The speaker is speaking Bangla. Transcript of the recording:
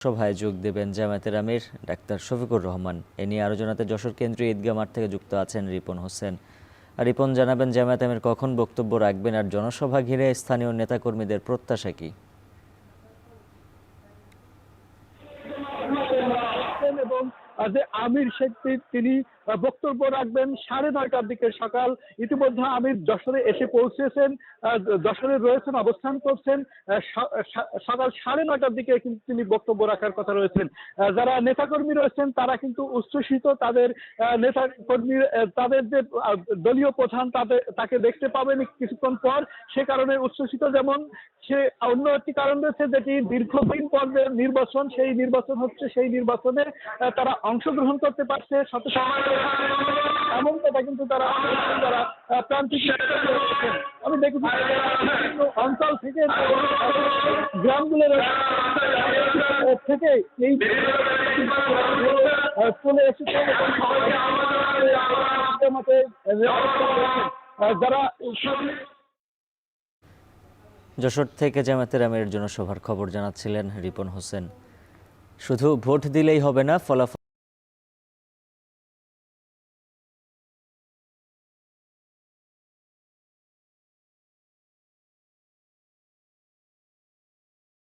সভায় যোগ দেবেন জামায়াতের আমির ডাক্তার শফিকুর রহমান। এ নিয়ে আলোচনাতে যশোর কেন্দ্রীয় ঈদগাহ মাঠ থেকে যুক্ত আছেন রিপন হোসেন। রিপন জানাবেন জামায়াত আমির কখন বক্তব্য রাখবেন আর জনসভা ঘিরে স্থানীয় নেতাকর্মীদের প্রত্যাশা কি? এবং যে আমির শেখ তিনি বক্তব্য রাখবেন 9:30টার দিকে সকাল। ইতিমধ্যে আমির যশোরে এসে পৌঁছেছেন, যশোরে রয়েছেন, অবস্থান করছেন। সকাল 9:30টার দিকে কিন্তু তিনি বক্তব্য রাখার কথা রয়েছেন। যারা নেতাকর্মী রয়েছেন তারা কিন্তু উচ্ছ্বসিত। তাদের নেতাকর্মী, তাদের যে দলীয় প্রধান তাকে দেখতে পাবেন কিছুক্ষণ পর, সে কারণে উচ্ছ্বসিত। যেমন সে অন্য একটি কারণ রয়েছে, যেটি দীর্ঘদিন পর নির্বাচন, সেই নির্বাচন হচ্ছে, সেই নির্বাচনে তারা অংশগ্রহণ করতে পারছে এমন কথা কিন্তু তারা প্রান্তিক আমি দেখেছি অঞ্চল থেকে, গ্রামগুলোর থেকে এই চলে এসেছে যারা। যশোর থেকে জামায়াতের আমিরের জনসভার খবর জানাচ্ছিলেন রিপন হোসেন। শুধু ভোট দিলেই হবে না, ফলাফল